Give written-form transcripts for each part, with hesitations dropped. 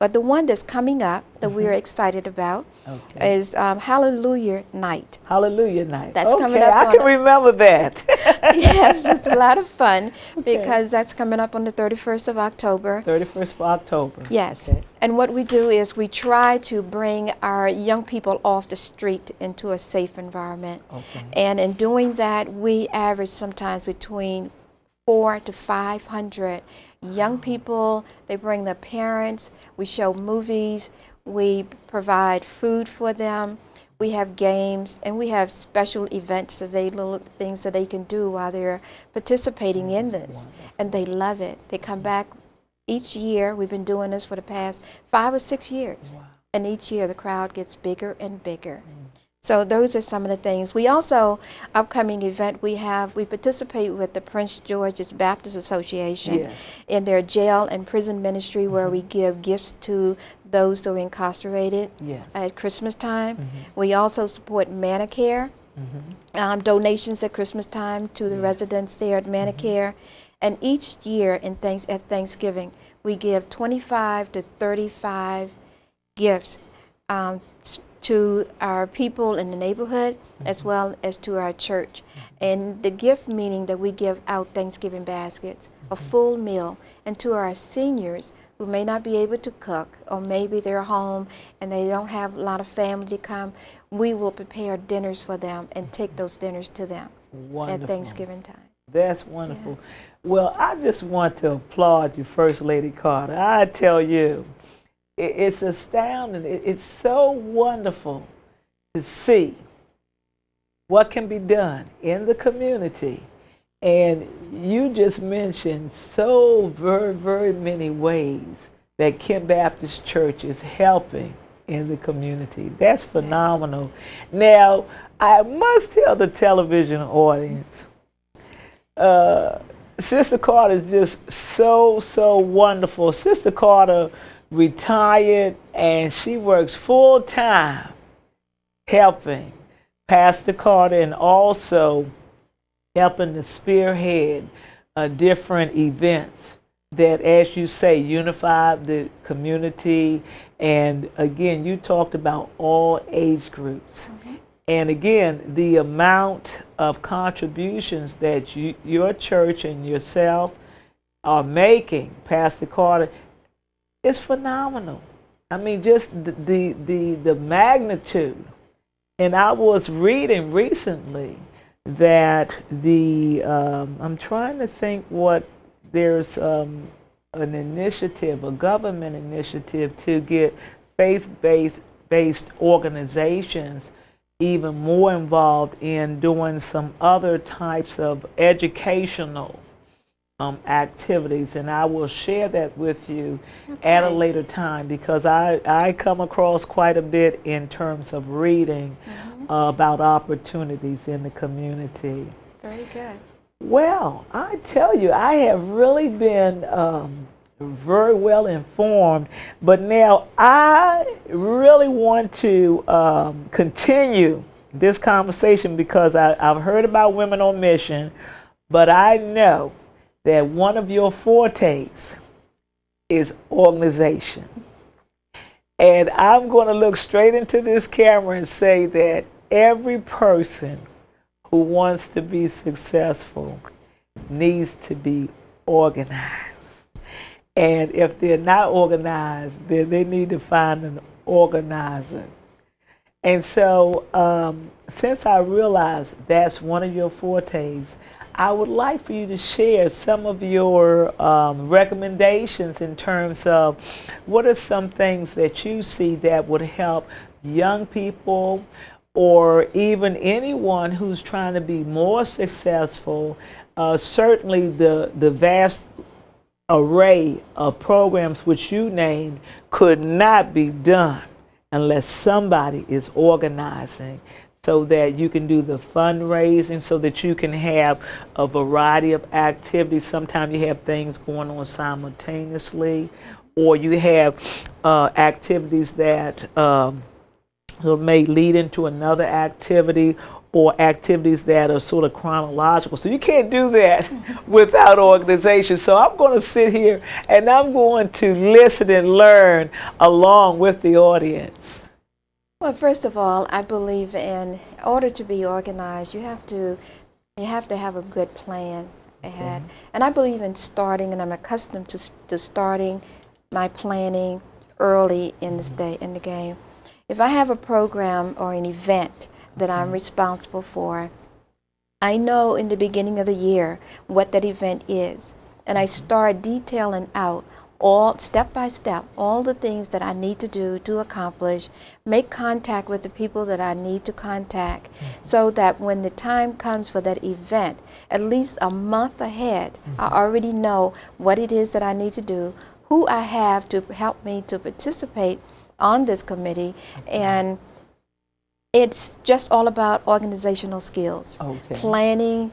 But the one that's coming up that we're excited about is Hallelujah Night. Hallelujah Night. That's coming up. I can remember that. Yes, it's a lot of fun because that's coming up on the 31st of October. 31st of October. Yes. Okay. And what we do is we try to bring our young people off the street into a safe environment. Okay. And in doing that, we average sometimes between 400 to 500 young people. They bring their parents. We show movies. We provide food for them. We have games, and we have special events, that little things that they can do while they're participating in this. And they love it. They come back each year. We've been doing this for the past 5 or 6 years. Wow. And each year the crowd gets bigger and bigger. So those are some of the things. We also, upcoming event we participate with the Prince George's Baptist Association in their jail and prison ministry, where we give gifts to those who are incarcerated at Christmas time. We also support Manicare, donations at Christmas time to the residents there at Manicare. And each year at Thanksgiving, we give 25 to 35 gifts to our people in the neighborhood, as well as to our church. And the gift meaning that we give out Thanksgiving baskets, a full meal, and to our seniors who may not be able to cook, or maybe they're home and they don't have a lot of family to come, we will prepare dinners for them and take those dinners to them at Thanksgiving time. That's wonderful. Yeah. Well, I just want to applaud you, First Lady Carter. I tell you, it's astounding. It's so wonderful to see what can be done in the community. And you just mentioned so very, very many ways that Kent Baptist Church is helping in the community. That's phenomenal. Yes. Now, I must tell the television audience, Sister Carter is just so wonderful. Sister Carter retired, and she works full-time helping Pastor Carter, and also helping to spearhead different events that, as you say, unify the community. And again, you talked about all age groups. And again, the amount of contributions that your church and yourself are making, Pastor Carter, is phenomenal. I mean, just the magnitude. And I was reading recently that I'm trying to think what, there's an initiative, a government initiative, to get faith-based organizations even more involved in doing some other types of educational activities, and I will share that with you at a later time, because I come across quite a bit in terms of reading about opportunities in the community. Very good. Well, I tell you, I have really been very well informed, but now I really want to continue this conversation, because I've heard about Women on Mission, but I know that one of your fortes is organization. And I'm going to look straight into this camera and say that every person who wants to be successful needs to be organized. And if they're not organized, then they need to find an organizer. And so since I realize that's one of your fortes, I would like for you to share some of your recommendations in terms of what are some things that you see that would help young people, or even anyone who's trying to be more successful. Certainly the vast array of programs which you named could not be done unless somebody is organizing, so that you can do the fundraising, so that you can have a variety of activities. Sometimes you have things going on simultaneously, or you have activities that may lead into another activity, or activities that are sort of chronological. So you can't do that without organization. So I'm going to sit here and I'm going to listen and learn along with the audience. Well, first of all, I believe in order to be organized, you have to have a good plan ahead. And I believe in starting, and I'm accustomed to starting my planning early in the game. If I have a program or an event that I'm responsible for, I know in the beginning of the year what that event is, and I start detailing out all step by step all the things that I need to do to accomplish, make contact with the people that I need to contact, so that when the time comes for that event, at least a month ahead, I already know what it is that I need to do, who I have to help me to participate on this committee, and it's just all about organizational skills, planning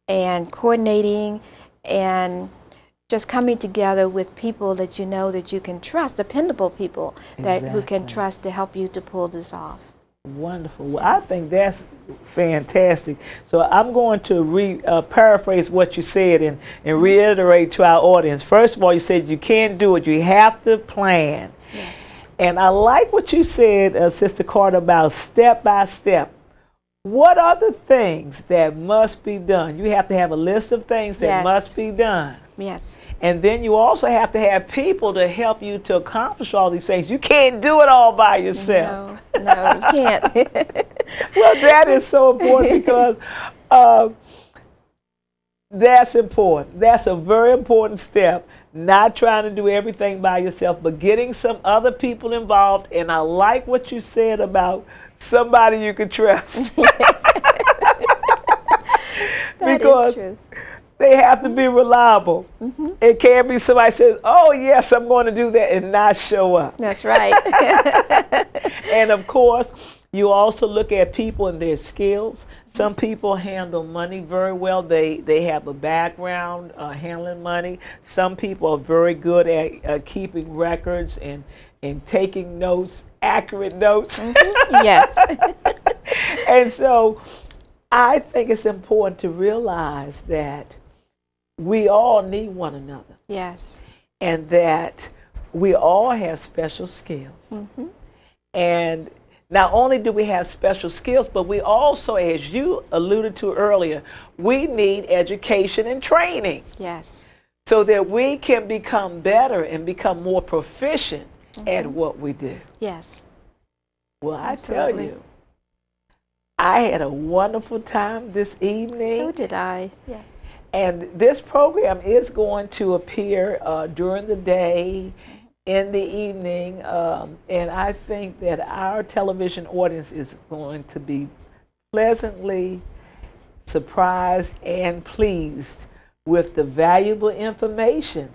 and coordinating and just coming together with people that you know that you can trust, dependable people who can trust to help you to pull this off. Wonderful. Well, I think that's fantastic. So I'm going to paraphrase what you said and reiterate to our audience. First of all, you said you can't do it. You have to plan. Yes. And I like what you said, Sister Carter, about step by step. What are the things that must be done? You have to have a list of things that must be done. Yes. And then you also have to have people to help you to accomplish all these things. You can't do it all by yourself. No, you can't. Well, that is so important because that's important. That's a very important step. Not trying to do everything by yourself, but getting some other people involved. And I like what you said about somebody you can trust. That because is true. They have to be reliable. It can't be somebody says, oh, yes, I'm going to do that, and not show up. That's right. And, of course, you also look at people and their skills. Some people handle money very well. They have a background handling money. Some people are very good at keeping records and taking notes, accurate notes. Yes. And so I think it's important to realize that we all need one another. Yes. And that we all have special skills. And not only do we have special skills, but we also, as you alluded to earlier, we need education and training. Yes. So that we can become better and become more proficient at what we do. Yes. Well, Absolutely. I tell you, I had a wonderful time this evening. So did I. Yes. And this program is going to appear during the day, in the evening, and I think that our television audience is going to be pleasantly surprised and pleased with the valuable information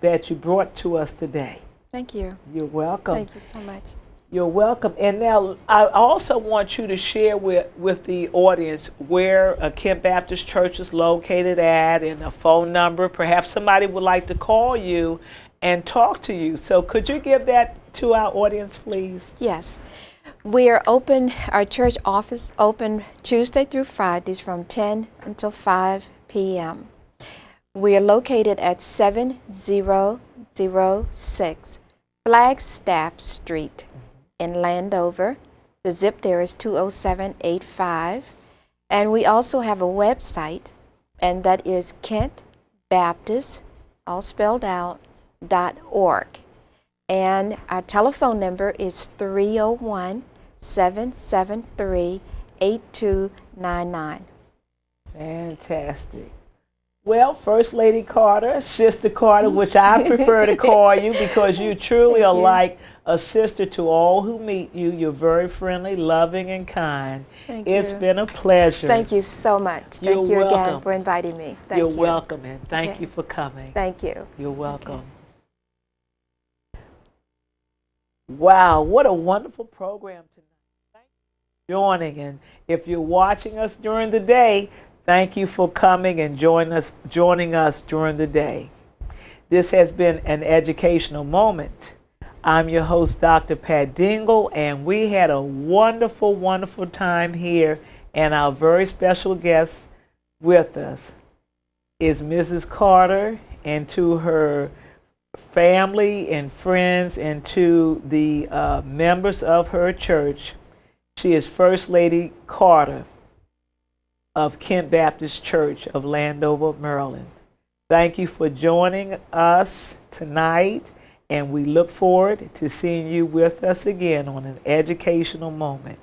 that you brought to us today. Thank you. You're welcome. Thank you so much. You're welcome. And now I also want you to share with the audience where Kent Baptist Church is located at and a phone number. Perhaps somebody would like to call you and talk to you. So could you give that to our audience, please? Yes. We are open, our church office open Tuesday through Fridays from 10 until 5 p.m. We are located at 7006 Flagstaff Street in Landover. The zip there is 20785. And we also have a website, and that is Kent Baptist, all spelled out, .org. And our telephone number is 301-773-8299. Fantastic. Well, First Lady Carter, Sister Carter, which I prefer to call you because you truly are like a sister to all who meet you. You're very friendly, loving, and kind. Thank you. It's been a pleasure. Thank you so much. You're Thank you welcome. again for inviting me. Thank you. You're welcome, and thank you for coming. Thank you. You're welcome. Okay. Wow, what a wonderful program tonight. Thank you for joining. And if you're watching us during the day, thank you for coming and joining us during the day. This has been an educational moment. I'm your host, Dr. Pat Dingle, and we had a wonderful, wonderful time here, and our very special guest with us is Mrs. Carter, and to her family and friends and to the members of her church. She is First Lady Carter of Kent Baptist Church of Landover, Maryland. Thank you for joining us tonight, and we look forward to seeing you with us again on an educational moment.